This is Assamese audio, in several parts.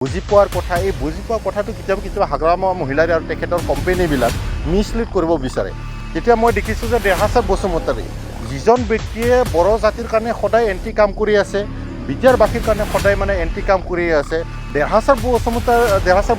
বুজি পোৱাৰ কথা, এই বুজি পোৱা কথাটো কেতিয়াবা হাগ্ৰামা মহিলাই আৰু তেখেতৰ কোম্পানীবিলাক মিছলিড কৰিব বিচাৰে। তেতিয়া মই দেখিছোঁ যে দেহাচাৰ বসুমতাৰী যিজন ব্যক্তিয়ে বড়ো জাতিৰ কাৰণে সদায় এণ্টি কাম কৰি আছে, বিটিয়াৰবাসীৰ কাৰণে সদায় মানে এণ্টি কাম কৰি আছে। দেহাচাৰ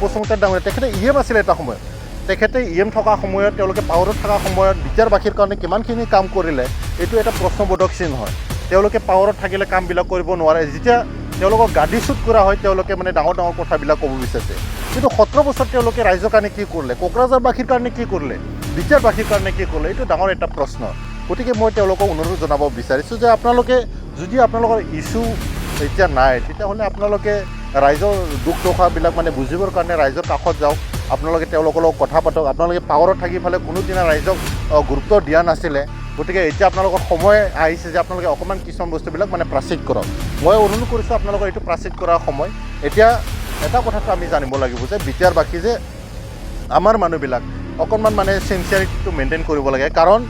বসুমতাৰ ডাঙৰীয়া তেখেতে ইএম আছিলে এটা সময়ত। তেখেতে ইএম থকা সময়ত, তেওঁলোকে পাৱাৰত থকা সময়ত বিটিয়াৰবাসীৰ কাৰণে কিমানখিনি কাম কৰিলে, এইটো এটা প্ৰশ্নবোধক চিন হয়। তেওঁলোকে পাৱাৰত থাকিলে কামবিলাক কৰিব নোৱাৰে। যেতিয়া তেওঁলোকক গাদীচ্যুত কৰা হয়, তেওঁলোকে মানে ডাঙৰ ডাঙৰ কথাবিলাক ক'ব বিচাৰিছে। কিন্তু 17 বছৰ তেওঁলোকে ৰাইজৰ কাৰণে কি কৰিলে, কোকৰাঝাৰবাসীৰ কাৰণে কি কৰিলে, বিটিয়াৰবাসীৰ কাৰণে কি কৰিলে, এইটো ডাঙৰ এটা প্ৰশ্ন। গতিকে মই তেওঁলোকক অনুৰোধ জনাব বিচাৰিছোঁ যে আপোনালোকে যদি আপোনালোকৰ ইছ্যু এতিয়া নাই, তেতিয়াহ'লে আপোনালোকে ৰাইজৰ দুখ দশাবিলাক মানে বুজিবৰ কাৰণে ৰাইজৰ কাষত যাওক। আপোনালোকে তেওঁলোকৰ লগত কথা পাতক। আপোনালোকে পাৱাৰত থাকি পেলাই কোনোদিনা ৰাইজক গুৰুত্ব দিয়া নাছিলে। গতিকে এতিয়া আপোনালোকৰ সময় আহিছে যে আপোনালোকে অকণমান কিছুমান বস্তুবিলাক মানে প্ৰাচিত কৰক। মই অনুৰোধ কৰিছোঁ আপোনালোকৰ এইটো প্ৰাচিত কৰাৰ সময়। এতিয়া এটা কথাটো আমি জানিব লাগিব যে বিটিয়াৰবাসী যে আমাৰ মানুহবিলাক অকণমান মানে চিনচিয়াৰিটিটো মেইনটেইন কৰিব লাগে। কাৰণ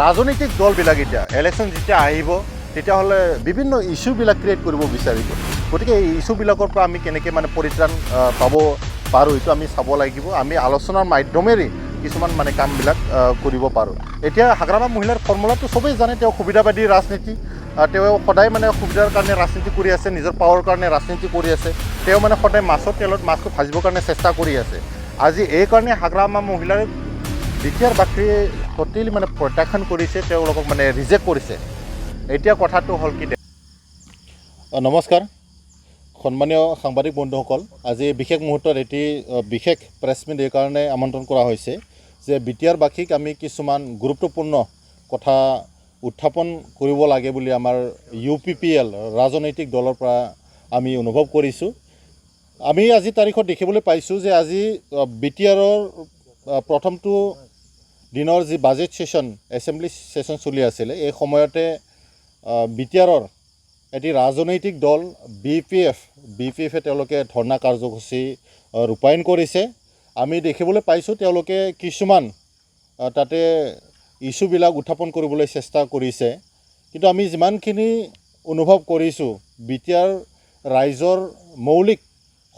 ৰাজনৈতিক দলবিলাক এতিয়া ইলেকশ্যন যেতিয়া আহিব, তেতিয়াহ'লে বিভিন্ন ইছ্যুবিলাক ক্ৰিয়েট কৰিব বিচাৰিব। গতিকে এই ইছ্যুবিলাকৰ পৰা আমি কেনেকৈ মানে পৰিত্ৰাণ পাব পাৰোঁ, এইটো আমি চাব লাগিব। আমি আলোচনাৰ মাধ্যমেৰে কিছুমান মানে কামবিলাক কৰিব পাৰোঁ। এতিয়া হাগ্ৰামা মহিলাৰ ফৰ্মুলাটো চবেই জানে, তেওঁ সুবিধাবাদী ৰাজনীতি, তেওঁ সদায় মানে সুবিধাৰ কাৰণে ৰাজনীতি কৰি আছে, নিজৰ পাৱাৰ কাৰণে ৰাজনীতি কৰি আছে। তেওঁ মানে সদায় মাছৰ তেলত মাছটো ভাজিবৰ কাৰণে চেষ্টা কৰি আছে। আজি এইকাৰণে হাগ্ৰামা মহিলাৰ বিটিয়াৰবাসীয়ে ট'টেলি মানে প্ৰত্যাখ্যান কৰিছে, তেওঁলোকক মানে ৰিজেক্ট কৰিছে। এতিয়া কথাটো হ'ল কি, নমস্কাৰ সন্মানীয় সাংবাদিক বন্ধুসকল, আজি বিশেষ মুহূৰ্তত এটি বিশেষ প্ৰেছ মিট এইকাৰণে আমন্ত্ৰণ কৰা হৈছে যে বিটিয়াৰবাসীক আমি কিছুমান গুৰুত্বপূৰ্ণ কথা উত্থাপন কৰিব লাগে বুলি আমাৰ UPPL ৰাজনৈতিক দলৰ পৰা আমি অনুভৱ কৰিছোঁ। আমি আজি তাৰিখত দেখিবলৈ পাইছোঁ যে আজি বিটিআৰৰ প্ৰথমটো দিনৰ যি বাজেট ছেশ্যন, এছেম্বলি ছেশ্যন চলি আছিলে, এই সময়তে বিটিআৰৰ এটি ৰাজনৈতিক দল BPF তেওঁলোকে ধৰ্ণা কাৰ্যসূচী ৰূপায়ণ কৰিছে। আমি দেখিবলৈ পাইছোঁ তেওঁলোকে কিছুমান তাতে ইছ্যুবিলাক উত্থাপন কৰিবলৈ চেষ্টা কৰিছে। কিন্তু আমি যিমানখিনি অনুভৱ কৰিছোঁ, বিটিআৰ ৰাইজৰ মৌলিক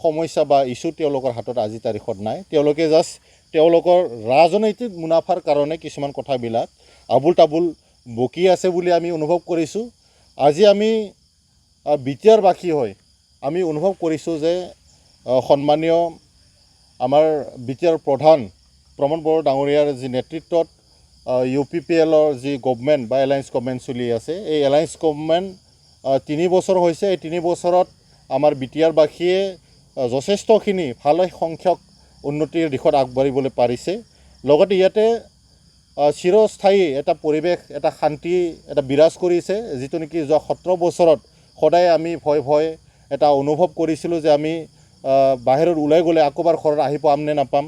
সমস্যা বা ইছ্যু তেওঁলোকৰ হাতত আজি তাৰিখত নাই। তেওঁলোকে জাষ্ট তেওঁলোকৰ ৰাজনৈতিক মুনাফাৰ কাৰণে কিছুমান কথাবিলাক আবুল তাবুল বকি আছে বুলি আমি অনুভৱ কৰিছোঁ। আজি আমি বিটিআৰবাসী হৈ আমি অনুভৱ কৰিছোঁ যে সন্মানীয় আমাৰ বিটিআৰ প্ৰধান প্ৰমোদ বড়ো ডাঙৰীয়াৰ যি নেতৃত্বত UPPLৰ যি গভমেণ্ট বা এলায়েন্স গভমেণ্ট চলি আছে, এই এলায়েন্স গভমেণ্ট 3 বছৰ হৈছে। এই 3 বছৰত আমাৰ বিটিআৰবাসীয়ে যথেষ্টখিনি ভালে সংখ্যক উন্নতিৰ দিশত আগবাঢ়িবলৈ পাৰিছে। লগতে ইয়াতে চিৰস্থায়ী এটা পৰিৱেশ, এটা শান্তি এটা বিৰাজ কৰিছে, যিটো নেকি যোৱা 17 বছৰত সদায় আমি ভয় এটা অনুভৱ কৰিছিলোঁ যে আমি বাহিৰত ওলাই গ'লে আকৌবাৰ ঘৰত আহি পাম নে নাপাম।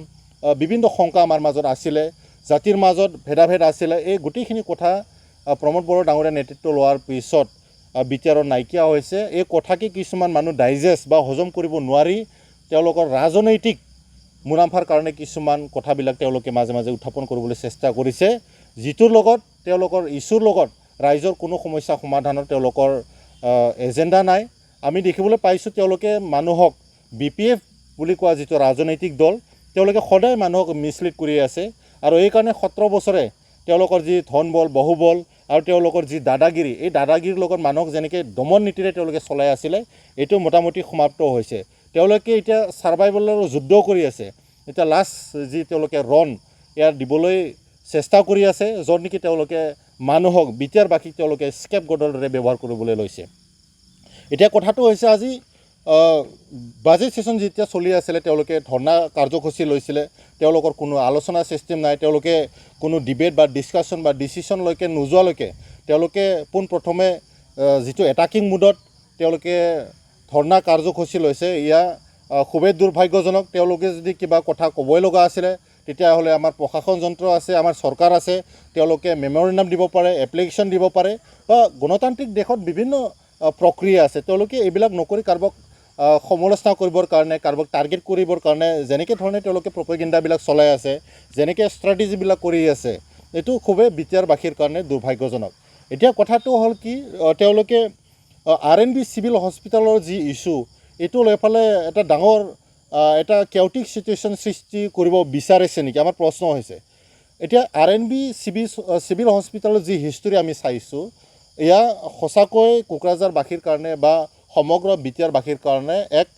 বিভিন্ন শংকা আমাৰ মাজত আছিলে, জাতিৰ মাজত ভেদাভেদ আছিলে। এই গোটেইখিনি কথা প্ৰমোদ বড়ো ডাঙৰীয়াৰ নেতৃত্ব লোৱাৰ পিছত বিটিআৰত নাইকিয়া হৈছে। এই কথাকে কিছুমান মানুহ ডাইজেষ্ট বা হজম কৰিব নোৱাৰি তেওঁলোকৰ ৰাজনৈতিক মুনাফাৰ কাৰণে কিছুমান কথাবিলাক তেওঁলোকে মাজে মাজে উত্থাপন কৰিবলৈ চেষ্টা কৰিছে, যিটোৰ লগত তেওঁলোকৰ ইছ্যুৰ লগত ৰাইজৰ কোনো সমস্যা সমাধানৰ তেওঁলোকৰ এজেণ্ডা নাই। আমি দেখিবলৈ পাইছোঁ তেওঁলোকে মানুহক BPF বুলি কোৱা যিটো ৰাজনৈতিক দল, তেওঁলোকে সদায় মানুহক মিছলিড কৰি আছে। আৰু এইকাৰণে 17 বছৰে তেওঁলোকৰ যি ধন বল বাহুবল আৰু তেওঁলোকৰ যি দাদাগিৰি, এই দাদাগিৰিৰ লগত মানুহক যেনেকৈ দমন নীতিৰে তেওঁলোকে চলাই আছিলে, এইটো মোটামুটি সমাপ্ত হৈছে। তেওঁলোকে এতিয়া ছাৰ্ভাইভেলৰ যুদ্ধ কৰি আছে। এতিয়া লাষ্ট যি তেওঁলোকে ৰণ ইয়াৰ দিবলৈ চেষ্টা কৰি আছে, য'ত নেকি তেওঁলোকে মানুহক বিটিআৰবাসীক তেওঁলোকে স্কেপ গডৰ দৰে ব্যৱহাৰ কৰিবলৈ লৈছে। এতিয়া কথাটো হৈছে আজি বাজেট ছেশ্যন যেতিয়া চলি আছিলে, তেওঁলোকে ধৰ্ণা কাৰ্যসূচী লৈছিলে, তেওঁলোকৰ কোনো আলোচনা ছিষ্টেম নাই। তেওঁলোকে কোনো ডিবেট বা ডিছকাশ্যন বা ডিচিশ্যনলৈকে নোযোৱালৈকে তেওঁলোকে পোনপ্ৰথমে যিটো এটাকিং মুডত তেওঁলোকে ধৰ্ণা কাৰ্যসূচী লৈছে, এয়া খুবেই দুৰ্ভাগ্যজনক। তেওঁলোকে যদি কিবা কথা ক'বই লগা আছিলে, তেতিয়াহ'লে আমাৰ প্ৰশাসন যন্ত্ৰ আছে, আমাৰ চৰকাৰ আছে, তেওঁলোকে মেমৰেণ্ডাম দিব পাৰে, এপ্লিকেশ্যন দিব পাৰে, বা গণতান্ত্ৰিক দেশত বিভিন্ন প্ৰক্ৰিয়া আছে। তেওঁলোকে এইবিলাক নকৰি কাৰোবাক সমালোচনা কৰিবৰ কাৰণে, কাৰোবাক টাৰ্গেট কৰিবৰ কাৰণে যেনেকৈ ধৰণে তেওঁলোকে প্ৰপেগেণ্ডাবিলাক চলাই আছে, যেনেকৈ ষ্ট্ৰেটেজিবিলাক কৰি আছে, এইটো খুবেই বিটিআৰবাসীৰ কাৰণে দুৰ্ভাগ্যজনক। এতিয়া কথাটো হ'ল কি, তেওঁলোকে RNB চিভিল হস্পিটেলৰ যি ইছ্যু, এইটো লৈ পেলাই এটা ডাঙৰ এটা কেওটিক চিটুৱেশ্যন সৃষ্টি কৰিব বিচাৰিছে নেকি আমাৰ প্ৰশ্ন হৈছে এতিয়া RNB চিভিল হস্পিটেলৰ যি হিষ্টৰী আমি চাইছোঁ এয়া সঁচাকৈ কোকৰাঝাৰবাসীৰ কাৰণে বা সমগ্ৰ বিটিআৰবাসীৰ কাৰণে এক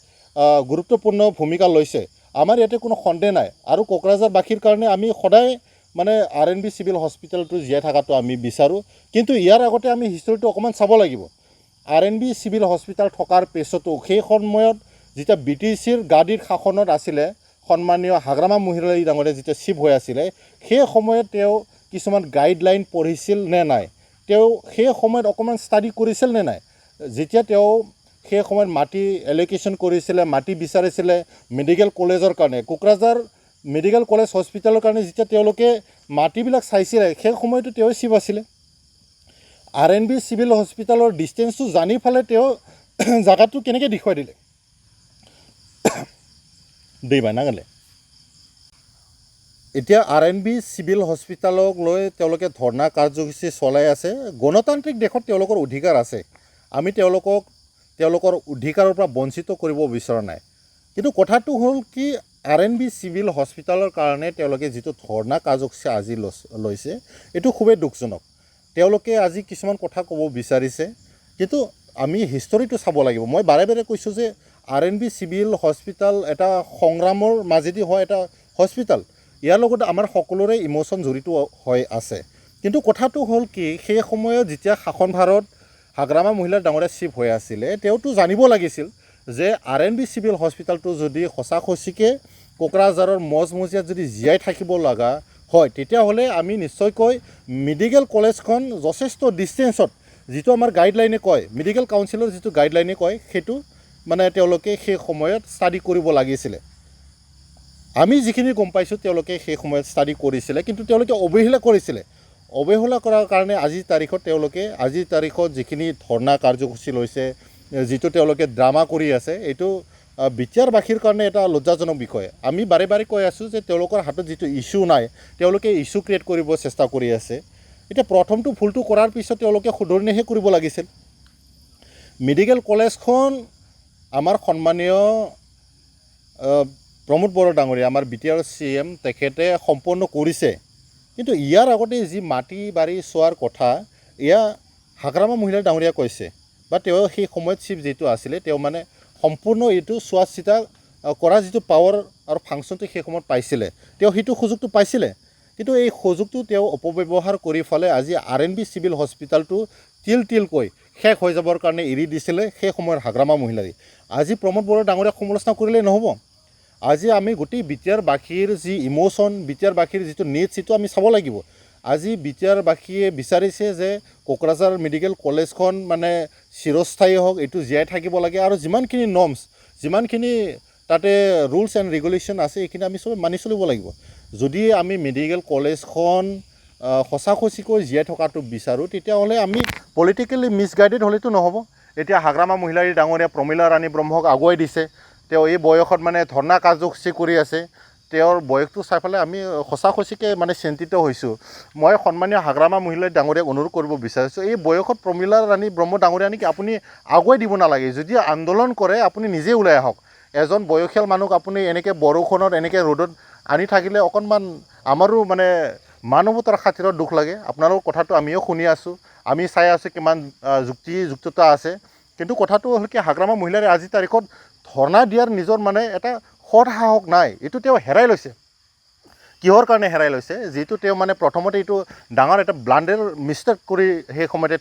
গুৰুত্বপূৰ্ণ ভূমিকা লৈছে আমাৰ ইয়াতে কোনো সন্দেহ নাই আৰু কোকৰাঝাৰবাসীৰ কাৰণে আমি সদায় মানে RNB চিভিল হস্পিটেলটো জীয়াই থকাটো আমি বিচাৰোঁ কিন্তু ইয়াৰ আগতে আমি হিষ্টৰীটো অকণমান চাব লাগিব RNB চিভিল হস্পিটেল থকাৰ পিছতো সেই সময়ত যেতিয়া BTCৰ গাদীৰ শাসনত আছিলে সন্মানীয় হাগ্ৰামা মহিলাই ডাঙৰীয়া যেতিয়া চিফ হৈ আছিলে সেই সময়ত তেওঁ কিছুমান গাইডলাইন পঢ়িছিল নে নাই তেওঁ সেই সময়ত অকণমান ষ্টাডি কৰিছিল নে নাই যেতিয়া তেওঁ সেই সময়ত মাটি এলোকেশ্যন কৰিছিলে মাটি বিচাৰিছিলে মেডিকেল কলেজৰ কাৰণে কোকৰাঝাৰ মেডিকেল কলেজ হস্পিটেলৰ কাৰণে যেতিয়া তেওঁলোকে মাটিবিলাক চাইছিলে সেই সময়তো তেওঁ চিফ আছিলে RNB চিভিল হস্পিটেলৰ ডিষ্টেঞ্চটো জানি ফালে তেওঁ জাগাটো কেনেকৈ দেখুৱাই দিলে দেইবা নাগালে এতিয়া RNB চিভিল হস্পিটেলক লৈ তেওঁলোকে ধৰ্ণা কাৰ্যসূচী চলাই আছে গণতান্ত্ৰিক দেশত তেওঁলোকৰ অধিকাৰ আছে আমি তেওঁলোকৰ অধিকাৰৰ পৰা বঞ্চিত কৰিব বিচৰা নাই কিন্তু কথাটো হ'ল কি RNB চিভিল হস্পিটেলৰ কাৰণে তেওঁলোকে যিটো ধৰ্ণা কাৰ্যসূচী আজি লৈছে এইটো খুবেই দুখজনক তেওঁলোকে আজি কিছুমান কথা ক'ব বিচাৰিছে কিন্তু আমি হিষ্টৰীটো চাব লাগিব মই বাৰে বাৰে কৈছোঁ যে RNB চিভিল হস্পিটেল এটা সংগ্ৰামৰ মাজেদি হয় এটা হস্পিটেল ইয়াৰ লগত আমাৰ সকলোৰে ইমোশ্যন জড়িত হৈ আছে কিন্তু কথাটো হ'ল কি সেই সময়ত যেতিয়া শাসনভাৰত হাগ্ৰামা মহিলা ডাঙৰীয়া চিফ হৈ আছিলে তেওঁতো জানিব লাগিছিল যে RNB চিভিল হস্পিটেলটো যদি সঁচাকৈ কোকৰাঝাৰৰ মজমজিয়াত যদি জীয়াই থাকিব লগা হয় তেতিয়াহ'লে আমি নিশ্চয়কৈ মেডিকেল কলেজখন যথেষ্ট ডিষ্টেঞ্চত যিটো আমাৰ গাইডলাইনে কয় মেডিকেল কাউন্সিলৰ যিটো গাইডলাইনে কয় সেইটো মানে তেওঁলোকে সেই সময়ত ষ্টাডি কৰিব লাগিছিলে আমি যিখিনি গম পাইছোঁ তেওঁলোকে সেই সময়ত ষ্টাডি কৰিছিলে কিন্তু তেওঁলোকে অৱহেলা কৰিছিলে অৱহেলা কৰাৰ কাৰণে আজিৰ তাৰিখত যিখিনি ধৰ্ণা কাৰ্যসূচী লৈছে যিটো তেওঁলোকে ড্ৰামা কৰি আছে এইটো বিটিআৰবাসীৰ কাৰণে এটা লজ্জাজনক বিষয় আমি বাৰে বাৰে কৈ আছোঁ যে তেওঁলোকৰ হাতত যিটো ইছ্যু নাই তেওঁলোকে ইছ্যু ক্ৰিয়েট কৰিব চেষ্টা কৰি আছে এতিয়া প্ৰথমটো ভুলটো কৰাৰ পিছত তেওঁলোকে শুধৰণিহে কৰিব লাগিছিল মেডিকেল কলেজখন আমাৰ সন্মানীয় প্ৰমোদ বড়ো ডাঙৰীয়া আমাৰ বিটিআৰ CM তেখেতে সম্পন্ন কৰিছে কিন্তু ইয়াৰ আগতে যি মাটি বাৰী চোৱাৰ কথা এয়া হাগ্ৰামা মহিলা ডাঙৰীয়া কৈছে বা তেওঁ সেই সময়ত চিফ যিটো আছিলে তেওঁ মানে সম্পূৰ্ণ এইটো চোৱা চিতা কৰা যিটো পাৱাৰ আৰু ফাংচনটো সেই সময়ত পাইছিলে তেওঁ সেইটো সুযোগটো পাইছিলে কিন্তু এই সুযোগটো তেওঁ অপব্যৱহাৰ কৰি ফালে আজি RNB চিভিল হস্পিটেলটো তিলকৈ শেষ হৈ যাবৰ কাৰণে এৰি দিছিলে সেই সময়ৰ হাগ্ৰামা মহিলাই আজি প্ৰমোদ বড়ো ডাঙৰীয়াক সমালোচনা কৰিলে নহ'ব আজি আমি গোটেই বিটিআৰবাসীৰ যি ইমোশ্যন বিটিআৰবাসীৰ যিটো নিডছ সেইটো আমি চাব লাগিব আজি বিটিআৰবাসীয়ে বিচাৰিছে যে কোকৰাঝাৰ মেডিকেল কলেজখন মানে চিৰস্থায়ী হওক এইটো জীয়াই থাকিব লাগে আৰু যিমানখিনি নৰ্মছ যিমানখিনি তাতে ৰুলছ এণ্ড ৰেগুলেশ্যন আছে এইখিনি আমি চবে মানি চলিব লাগিব যদি আমি মেডিকেল কলেজখন সঁচাকৈ জীয়াই থকাটো বিচাৰোঁ তেতিয়াহ'লে আমি পলিটিকেলি মিছগাইডেড হ'লেতো নহ'ব এতিয়া হাগ্ৰামা মহিলাৰী ডাঙৰীয়া প্ৰমীলা ৰাণী ব্ৰহ্মক আগুৱাই দিছে তেওঁ এই বয়সত মানে ধৰ্ণা কাৰ্যসূচী কৰি আছে তেওঁৰ বয়সটো চাই পেলাই আমি সঁচাকৈ মানে চিন্তিত হৈছোঁ মই সন্মানীয় হাগ্ৰামা মহিলা ডাঙৰীয়াক অনুৰোধ কৰিব বিচাৰিছোঁ এই বয়সত প্ৰমীলা ৰাণী ব্ৰহ্ম ডাঙৰীয়া নেকি আপুনি আগুৱাই দিব নালাগে যদি আন্দোলন কৰে আপুনি নিজে ওলাই আহক এজন বয়সীয়াল মানুহক আপুনি এনেকৈ বৰষুণত এনেকৈ ৰ'দত আনি থাকিলে অকণমান আমাৰো মানে মানৱতাৰ খাতিৰত দুখ লাগে আপোনালোকৰ কথাটো আমিও শুনি আছোঁ আমি চাই আছোঁ কিমান যুক্তিযুক্ততা আছে কিন্তু কথাটো হ'ল কি হাগ্ৰামা মহিলাৰে আজিৰ তাৰিখত ধৰ্ণা দিয়াৰ নিজৰ মানে এটা সৎ সাহস নাই এইটো তেওঁ হেৰাই লৈছে কিহৰ কাৰণে হেৰাই লৈছে যিটো তেওঁ মানে প্ৰথমতে এইটো ডাঙৰ এটা ব্লাণ্ডাৰ মিষ্টেক কৰি সেই সময়তে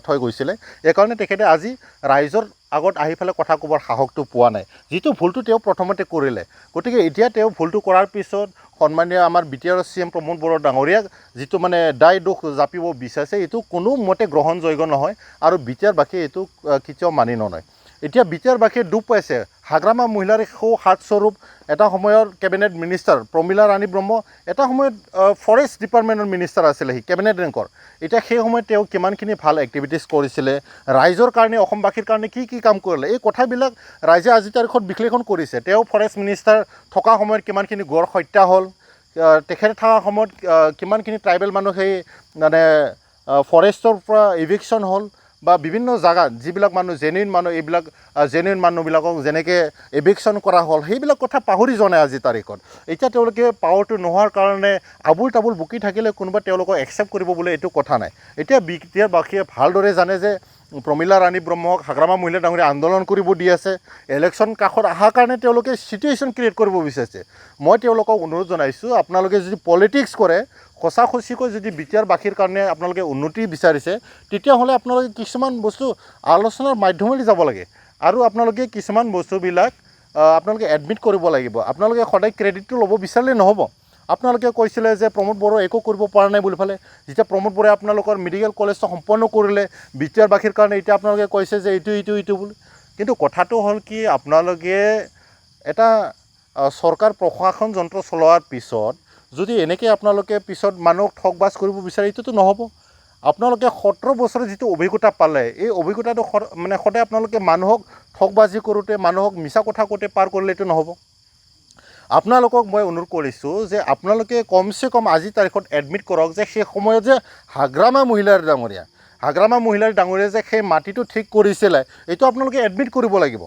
থৈ গৈছিলে এইকাৰণে তেখেতে আজি ৰাইজৰ আগত আহি পেলাই কথা ক'বৰ সাহসটো পোৱা নাই যিটো ভুলটো তেওঁ প্ৰথমতে কৰিলে গতিকে এতিয়া তেওঁ ভুলটো কৰাৰ পিছত সন্মানীয় আমাৰ বিটিআৰ CM প্ৰমোদ বড়ো ডাঙৰীয়াক যিটো মানে দায় দোষ জাপিব বিচাৰিছে এইটো কোনো মতে গ্ৰহণযোগ্য নহয় আৰু বিটিআৰবাসীয়ে এইটো কেতিয়াও মানি নলয় এতিয়া বিটিআৰবাসীয়ে দুখ পাইছে হাগ্ৰামা মহিলাৰ হাতস্বৰূপ এটা সময়ৰ কেবিনেট মিনিষ্টাৰ প্ৰমীলা ৰাণী ব্ৰহ্ম এটা সময়ত ফৰেষ্ট ডিপাৰ্টমেণ্টৰ মিনিষ্টাৰ আছিলে সি কেবিনেট ৰেংকৰ এতিয়া সেই সময়ত তেওঁ কিমানখিনি ভাল এক্টিভিটিছ কৰিছিলে ৰাইজৰ কাৰণে অসমবাসীৰ কাৰণে কি কাম কৰিলে এই কথাবিলাক ৰাইজে আজিৰ তাৰিখত বিশ্লেষণ কৰিছে তেওঁ ফৰেষ্ট মিনিষ্টাৰ থকা সময়ত কিমানখিনি গড় হত্যা হ'ল তেখেতে থকা সময়ত কিমানখিনি ট্ৰাইবেল মানুহ সেই মানে ফৰেষ্টৰ পৰা ইভিকশ্যন হ'ল বা বিভিন্ন জাগাত যিবিলাক মানুহ জেনুইন মানুহ এইবিলাক জেনুইন মানুহবিলাকক যেনেকৈ এভিকশ্যন কৰা হ'ল সেইবিলাক কথা পাহৰি যোৱা নাই আজিৰ তাৰিখত। এতিয়া তেওঁলোকে পাৱাৰটো নোহোৱাৰ কাৰণে আবুল তাবুল বকি থাকিলে কোনোবা তেওঁলোকক একচেপ্ট কৰিব বোলে এইটো কথা নাই। এতিয়া বিটিআৰবাসীয়ে ভালদৰে জানে যে প্ৰমীলা ৰাণী ব্ৰহ্মক হাগ্ৰামা মহিলা ডাঙৰীয়া আন্দোলন কৰিব দি আছে। ইলেকশ্যন কাষত অহাৰ কাৰণে তেওঁলোকে চিটুৱেশ্যন ক্ৰিয়েট কৰিব বিচাৰিছে। মই তেওঁলোকক অনুৰোধ জনাইছোঁ, আপোনালোকে যদি পলিটিক্স কৰে, সঁচা সঁচিকৈ যদি বিটিআৰবাসীৰ কাৰণে আপোনালোকে উন্নতি বিচাৰিছে, তেতিয়াহ'লে আপোনালোকে কিছুমান বস্তু আলোচনাৰ মাধ্যমেদি যাব লাগে আৰু আপোনালোকে কিছুমান বস্তুবিলাক আপোনালোকে এডমিট কৰিব লাগিব। আপোনালোকে সদায় ক্ৰেডিটটো ল'ব বিচাৰিলে নহ'ব। আপোনালোকে কৈছিলে যে প্ৰমোদ বড়ো একো কৰিব পৰা নাই বুলি ফালে, যেতিয়া প্ৰমোদ বড়োৱে আপোনালোকৰ মেডিকেল কলেজটো সম্পন্ন কৰিলে বিটিআৰবাসীৰ কাৰণে, এতিয়া আপোনালোকে কৈছে যে এইটো বুলি। কিন্তু কথাটো হ'ল কি, আপোনালোকে এটা চৰকাৰ প্ৰশাসন যন্ত্ৰ চলোৱাৰ পিছত যদি এনেকৈ আপোনালোকে পিছত মানুহক ঠগবাজ কৰিব বিচাৰে, এইটোতো নহ'ব। আপোনালোকে 17 বছৰৰ যিটো অভিজ্ঞতা পালে, এই অভিজ্ঞতাটো মানে সদায় আপোনালোকে মানুহক ঠগবাজি কৰোঁতে, মানুহক মিছা কথা কওঁতে পাৰ কৰিলে এইটো নহ'ব। আপোনালোকক মই অনুৰোধ কৰিছোঁ যে আপোনালোকে কমচে কম আজিৰ তাৰিখত এডমিট কৰক যে সেই সময়ত যে হাগ্ৰামা মহিলাৰ ডাঙৰীয়া যে সেই মাটিটো ঠিক কৰিছিলে, এইটো আপোনালোকে এডমিট কৰিব লাগিব।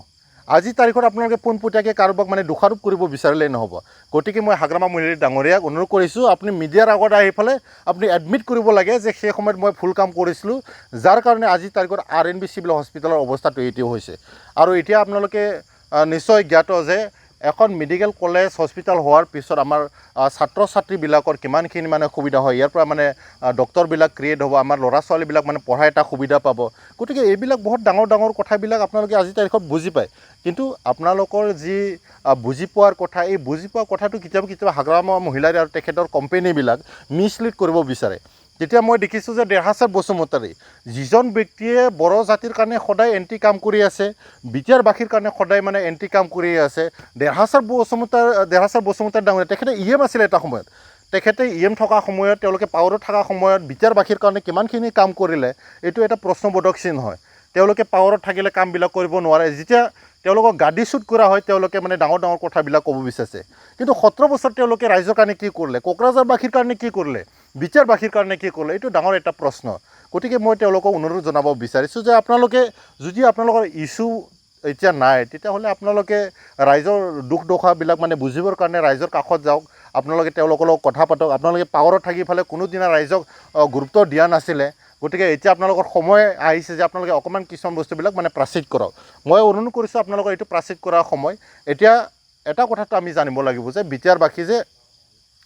আজিৰ তাৰিখত আপোনালোকে পোনপটীয়াকৈ কাৰোবাক মানে দোষাৰোপ কৰিব বিচাৰিলেই নহ'ব। গতিকে মই হাগ্ৰামা মহিলাৰ ডাঙৰীয়াক অনুৰোধ কৰিছোঁ, আপুনি মিডিয়াৰ আগত আহি পেলাই আপুনি এডমিট কৰিব লাগে যে সেই সময়ত মই ভুল কাম কৰিছিলোঁ, যাৰ কাৰণে আজিৰ তাৰিখত RNB চিভিল হস্পিটেলৰ অৱস্থাটো এইটো হৈছে। আৰু এতিয়া আপোনালোকে নিশ্চয় জ্ঞাত যে এখন মেডিকেল কলেজ হস্পিটেল হোৱাৰ পিছত আমাৰ ছাত্ৰ ছাত্ৰীবিলাকৰ কিমানখিনি মানে সুবিধা হয়, ইয়াৰ পৰা মানে ডক্টৰবিলাক ক্ৰিয়েট হ'ব, আমাৰ ল'ৰা ছোৱালীবিলাক মানে পঢ়াৰ এটা সুবিধা পাব। গতিকে এইবিলাক বহুত ডাঙৰ কথাবিলাক আপোনালোকে আজিৰ তাৰিখত বুজি পায়। কিন্তু আপোনালোকৰ যি বুজি পোৱাৰ কথা, এই বুজি পোৱা কথাটো কেতিয়াবা হাগ্ৰামা মহিলাই আৰু তেখেতৰ কোম্পেনীবিলাক মিছলিড কৰিব বিচাৰে। তেতিয়া মই দেখিছোঁ যে দেৰহাছাৰ বসুমতাৰী যিজন ব্যক্তিয়ে বড়ো জাতিৰ কাৰণে সদায় এণ্টি কাম কৰি আছে, বিটিআৰবাসীৰ কাৰণে সদায় মানে এণ্টি কাম কৰি আছে। দেৰহাছাৰ বসুমতাৰী ডাঙৰীয়া তেখেতে EM আছিলে এটা সময়ত। তেখেতে EM থকা সময়ত, তেওঁলোকে পাৱাৰত থকা সময়ত বিটিআৰবাসীৰ কাৰণে কিমানখিনি কাম কৰিলে, এইটো এটা প্ৰশ্নবোধক চিন হয়। তেওঁলোকে পাৱাৰত থাকিলে কামবিলাক কৰিব নোৱাৰে, যেতিয়া তেওঁলোকক গাদীচ্যুত কৰা হয় তেওঁলোকে মানে ডাঙৰ কথাবিলাক ক'ব বিচাৰিছে। কিন্তু 17 বছৰ তেওঁলোকে ৰাইজৰ কাৰণে কি কৰিলে, কোকৰাঝাৰবাসীৰ কাৰণে কি কৰিলে, বিটিআৰবাসীৰ কাৰণে কি কৰিলে, এইটো ডাঙৰ এটা প্ৰশ্ন। গতিকে মই তেওঁলোকক অনুৰোধ জনাব বিচাৰিছোঁ যে আপোনালোকে যদি আপোনালোকৰ ইছ্যু এতিয়া নাই, তেতিয়াহ'লে আপোনালোকে ৰাইজৰ দুখ দশাবিলাক মানে বুজিবৰ কাৰণে ৰাইজৰ কাষত যাওক, আপোনালোকে তেওঁলোকৰ লগত কথা পাতক। আপোনালোকে পাৱাৰত থাকি ফালে কোনোদিনা ৰাইজক গুৰুত্ব দিয়া নাছিলে। গতিকে এতিয়া আপোনালোকৰ সময় আহিছে যে আপোনালোকে অকণমান কিছুমান বস্তুবিলাক মানে প্ৰাচিত কৰক। মই অনুৰোধ কৰিছোঁ আপোনালোকৰ এইটো প্ৰাচিত কৰাৰ সময়। এতিয়া এটা কথাটো আমি জানিব লাগিব যে বিটিআৰবাসী যে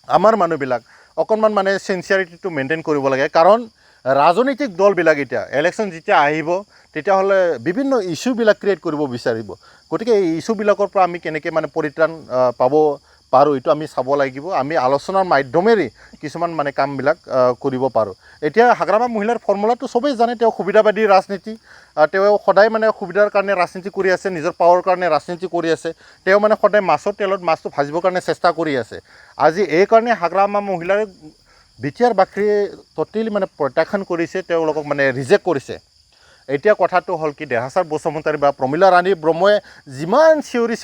আমাৰ মানুহবিলাক অকণমান মানে চিনচিয়াৰিটিটো মেইনটেইন কৰিব লাগে। কাৰণ ৰাজনৈতিক দলবিলাক এতিয়া ইলেকশ্যন যেতিয়া আহিব, তেতিয়াহ'লে বিভিন্ন ইছ্যুবিলাক ক্ৰিয়েট কৰিব বিচাৰিব। গতিকে এই ইছ্যুবিলাকৰ পৰা আমি কেনেকৈ মানে পৰিত্ৰাণ পাব পাৰোঁ, এইটো আমি চাব লাগিব। আমি আলোচনাৰ মাধ্যমেৰে কিছুমান মানে কামবিলাক কৰিব পাৰোঁ। এতিয়া হাগ্ৰামা মহিলাৰ ফৰ্মুলাটো চবেই জানে, তেওঁ সুবিধাবাদী ৰাজনীতি, তেওঁ সদায় মানে সুবিধাৰ কাৰণে ৰাজনীতি কৰি আছে, নিজৰ পাৱাৰ কাৰণে ৰাজনীতি কৰি আছে। তেওঁ মানে সদায় মাছৰ তেলত মাছটো ভাজিবৰ কাৰণে চেষ্টা কৰি আছে। আজি এইকাৰণে হাগ্ৰামা মহিলাৰ বিটিআৰবাসীয়ে ট'টেলি মানে প্ৰত্যাখ্যান কৰিছে, তেওঁলোকক মানে ৰিজেক্ট কৰিছে। এতিয়া কথাটো হ'ল কি, দেৰহাছাৰ বসুমতাৰী বা প্ৰমীলা ৰাণী ব্ৰহ্মই যিমান চিঞৰি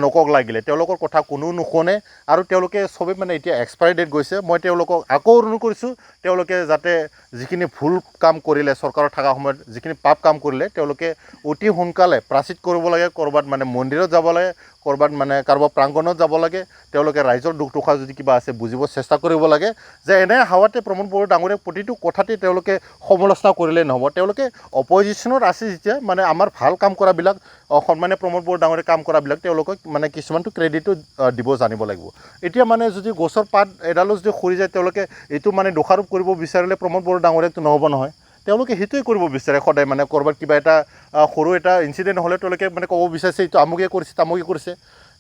নকক লাগিলে, তেওঁলোকৰ কথা কোনো নুশুনে আৰু তেওঁলোকে চবেই মানে এতিয়া এক্সপায়াৰি ডেট গৈছে। মই তেওঁলোকক আকৌ অনুৰোধ কৰিছোঁ, তেওঁলোকে যাতে যিখিনি ভুল কাম কৰিলে, চৰকাৰত থকা সময়ত যিখিনি পাপ কাম কৰিলে, তেওঁলোকে অতি সোনকালে প্ৰাচিত কৰিব লাগে। ক'ৰবাত মানে মন্দিৰত যাব লাগে, ক'ৰবাত মানে কাৰোবাৰ প্ৰাংগণত যাব লাগে। তেওঁলোকে ৰাইজৰ দুখ দশা যদি কিবা আছে বুজিব চেষ্টা কৰিব লাগে, যে এনে হাৱাতে প্ৰমোদ বড়ো ডাঙৰীয়াক প্ৰতিটো কথাতে তেওঁলোকে সমালোচনা কৰিলেই নহ'ব। তেওঁলোকে অপজিশ্যনত আছে যেতিয়া মানে আমাৰ ভাল কাম কৰাবিলাক, সন্মানীয় প্ৰমোদ বড়ো ডাঙৰীয়াই কাম কৰাবিলাক তেওঁলোকক মানে কিছুমানটো ক্ৰেডিটো দিব জানিব লাগিব। এতিয়া মানে যদি গছৰ পাত এডালো যদি সৰি যায়, তেওঁলোকে এইটো মানে দোষাৰোপ কৰিব বিচাৰিলে প্ৰমোদ বড়ো ডাঙৰীয়াকটো নহ'ব নহয়। তেওঁলোকে সেইটোৱে কৰিব বিচাৰে সদায়, মানে ক'ৰবাত কিবা এটা সৰু এটা ইনচিডেণ্ট হ'লে তেওঁলোকে মানে ক'ব বিচাৰিছে এইটো আমুকে কৰিছে তামুকে কৰিছে।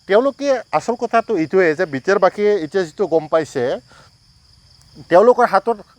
তেওঁলোকে আচল কথাটো এইটোৱে যে বিটিআৰবাসীয়ে এতিয়া যিটো গম পাইছে, তেওঁলোকৰ হাতত